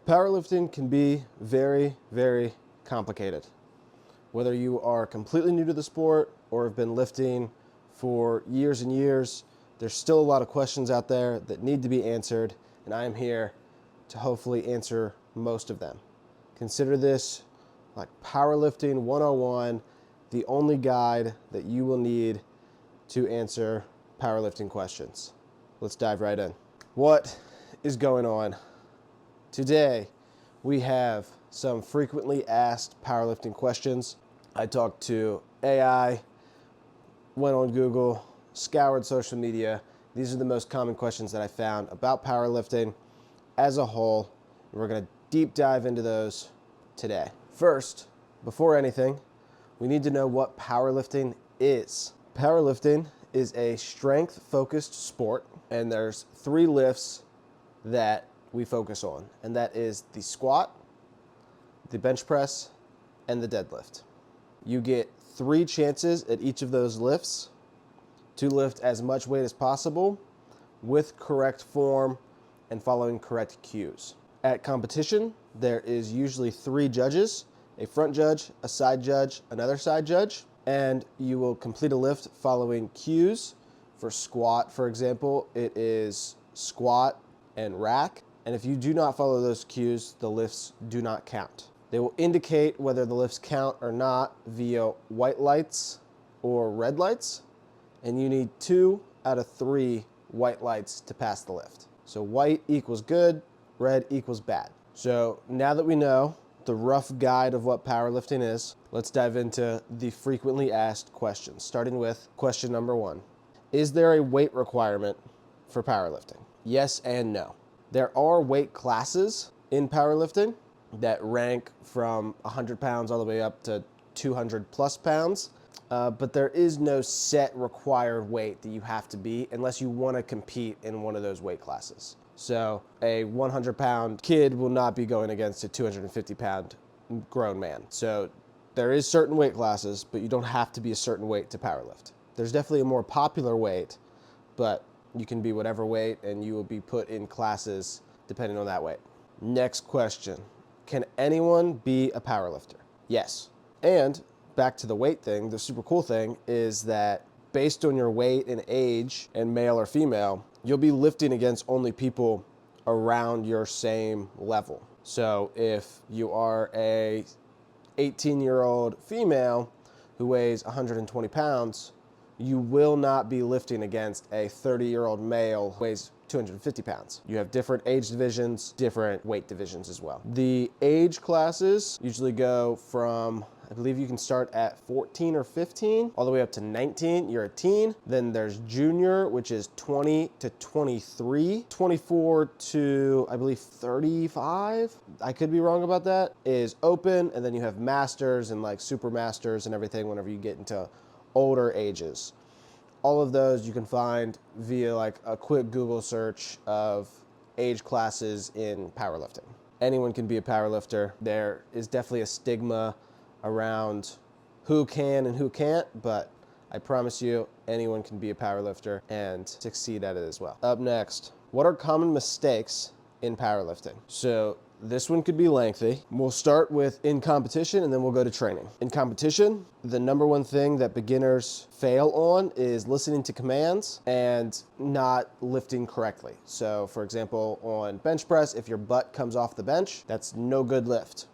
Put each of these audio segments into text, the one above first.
Powerlifting can be very, very complicated. Whether you are completely new to the sport or have been lifting for years and years, there's still a lot of questions out there that need to be answered, and I am here to hopefully answer most of them. Consider this like Powerlifting 101, the only guide that you will need to answer powerlifting questions. Let's dive right in. What is going on? Today, we have some frequently asked powerlifting questions. I talked to AI, went on Google, scoured social media. These are the most common questions that I found about powerlifting as a whole. We're going to deep dive into those today. First, before anything, we need to know what powerlifting is. Powerlifting is a strength-focused sport, and there's 3 lifts that we focus on, and that is the squat, the bench press, and the deadlift. You get 3 chances at each of those lifts to lift as much weight as possible with correct form and following correct cues. At competition, there is usually 3 judges, a front judge, a side judge, another side judge, and you will complete a lift following cues. For squat, for example, it is squat and rack. And if you do not follow those cues, the lifts do not count. They will indicate whether the lifts count or not via white lights or red lights, and you need 2 out of 3 white lights to pass the lift. So white equals good, red equals bad. So now that we know the rough guide of what powerlifting is, let's dive into the frequently asked questions, starting with question number 1. Is there a weight requirement for powerlifting? Yes and no. There are weight classes in powerlifting that rank from 100 pounds all the way up to 200 plus pounds, but there is no set required weight that you have to be unless you want to compete in one of those weight classes. So a 100-pound kid will not be going against a 250-pound grown man. So there is certain weight classes, but you don't have to be a certain weight to powerlift. There's definitely a more popular weight, but you can be whatever weight and you will be put in classes depending on that weight. Next question. Can anyone be a powerlifter? Yes. And back to the weight thing, the super cool thing is that based on your weight and age and male or female, you'll be lifting against only people around your same level. So if you are a 18-year-old female who weighs 120 pounds, you will not be lifting against a 30-year-old male who weighs 250 pounds. You have different age divisions, different weight divisions as well. The age classes usually go from, I believe you can start at 14 or 15, all the way up to 19, you're a teen. Then there's junior, which is 20 to 23, 24 to, I believe, 35. I could be wrong about that, is open. And then you have masters and like super masters and everything whenever you get into older ages. All of those you can find via like a quick Google search of age classes in powerlifting. Anyone can be a powerlifter. There is definitely a stigma around who can and who can't, but I promise you anyone can be a powerlifter and succeed at it as well. Up next, what are common mistakes in powerlifting? So this one could be lengthy. We'll start with in competition and then we'll go to training. In competition, the number one thing that beginners fail on is listening to commands and not lifting correctly. So for example, on bench press, if your butt comes off the bench, that's no good lift.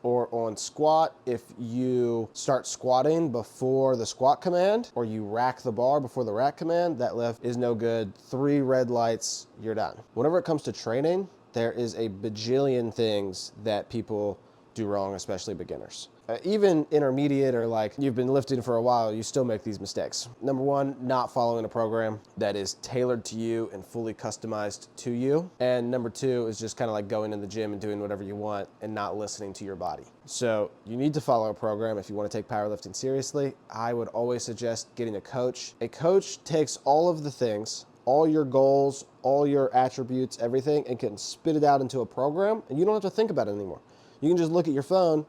Or on squat, if you start squatting before the squat command or you rack the bar before the rack command, that lift is no good. 3 red lights, you're done. Whenever it comes to training, there is a bajillion things that people do wrong, especially beginners. Even intermediate or like you've been lifting for a while, you still make these mistakes. Number 1, not following a program that is tailored to you and fully customized to you. And number 2 is just kind of like going in the gym and doing whatever you want and not listening to your body. So you need to follow a program if you want to take powerlifting seriously. I would always suggest getting a coach. A coach takes all of the things, all your goals, all your attributes, everything, and can spit it out into a program, and you don't have to think about it anymore. You can just look at your phone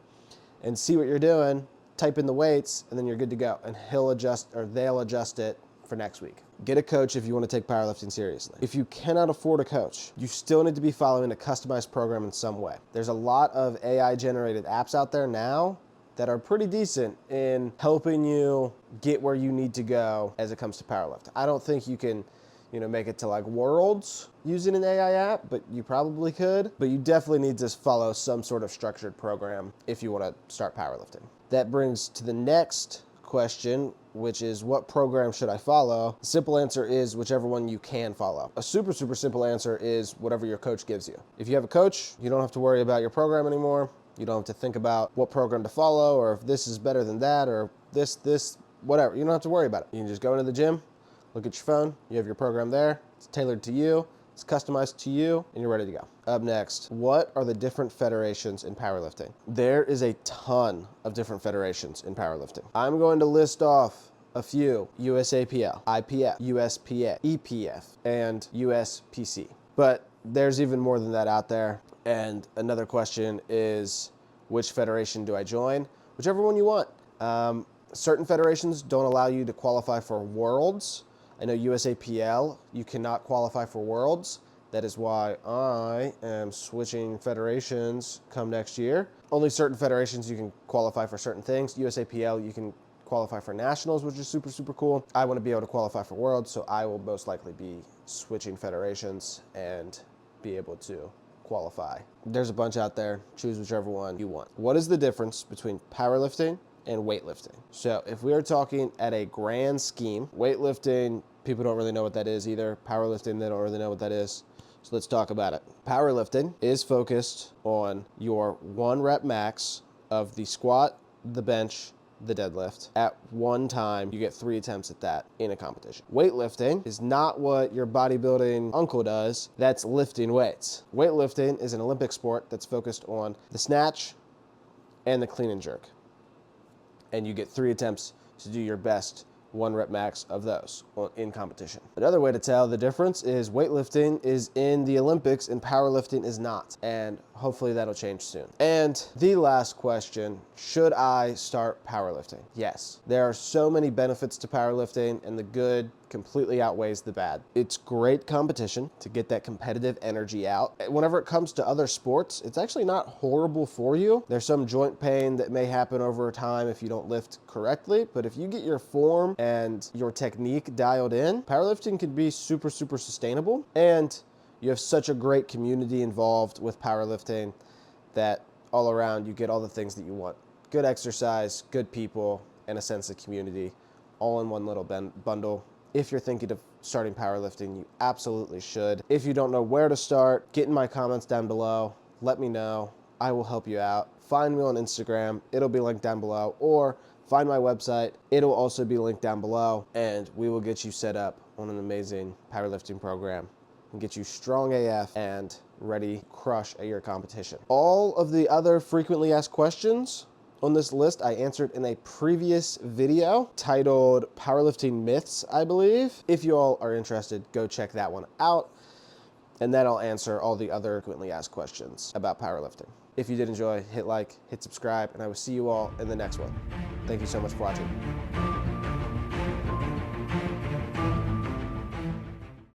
and see what you're doing, type in the weights, and then you're good to go. And he'll adjust, or they'll adjust it for next week. Get a coach if you want to take powerlifting seriously. If you cannot afford a coach, you still need to be following a customized program in some way. There's a lot of AI generated apps out there now that are pretty decent in helping you get where you need to go as it comes to powerlifting. I don't think you can, make it to like worlds using an AI app, but you probably could. But you definitely need to follow some sort of structured program if you want to start powerlifting. That brings to the next question, which is what program should I follow? The simple answer is whichever one you can follow. A super, super simple answer is whatever your coach gives you. If you have a coach, you don't have to worry about your program anymore. You don't have to think about what program to follow or if this is better than that or this, whatever. You don't have to worry about it. You can just go into the gym, look at your phone, you have your program there, it's tailored to you, it's customized to you, and you're ready to go. Up next, what are the different federations in powerlifting? There is a ton of different federations in powerlifting. I'm going to list off a few: USAPL, IPF, USPA, EPF, and USPC. But there's even more than that out there. And another question is, which federation do I join? Whichever one you want. Certain federations don't allow you to qualify for worlds. I know USAPL, you cannot qualify for worlds. That is why I am switching federations come next year. Only certain federations you can qualify for certain things. USAPL, you can qualify for nationals, which is super, super cool. I want to be able to qualify for worlds, so I will most likely be switching federations and be able to qualify. There's a bunch out there. Choose whichever one you want. What is the difference between powerlifting and weightlifting? So if we are talking at a grand scheme, weightlifting, people don't really know what that is either. Powerlifting, they don't really know what that is. So let's talk about it. Powerlifting is focused on your 1 rep max of the squat, the bench, the deadlift. At one time, you get 3 attempts at that in a competition. Weightlifting is not what your bodybuilding uncle does. That's lifting weights. Weightlifting is an Olympic sport that's focused on the snatch and the clean and jerk. And you get 3 attempts to do your best 1 rep max of those in competition. Another way to tell the difference is weightlifting is in the Olympics and powerlifting is not. And hopefully that'll change soon. And the last question, should I start powerlifting? Yes. There are so many benefits to powerlifting, and the good completely outweighs the bad. It's great competition to get that competitive energy out. Whenever it comes to other sports, it's actually not horrible for you. There's some joint pain that may happen over time if you don't lift correctly, but if you get your form and your technique dialed in, powerlifting can be super, super sustainable. And you have such a great community involved with powerlifting that all around you get all the things that you want. Good exercise, good people, and a sense of community all in one little bundle. If you're thinking of starting powerlifting, you absolutely should. If you don't know where to start, get in my comments down below. Let me know. I will help you out. Find me on Instagram. It'll be linked down below. Or find my website. It'll also be linked down below. And we will get you set up on an amazing powerlifting program and get you strong AF and ready to crush at your competition. All of the other frequently asked questions on this list I answered in a previous video titled Powerlifting Myths, I believe. If you all are interested, go check that one out. And then I'll answer all the other frequently asked questions about powerlifting. If you did enjoy, hit like, hit subscribe, and I will see you all in the next one. Thank you so much for watching.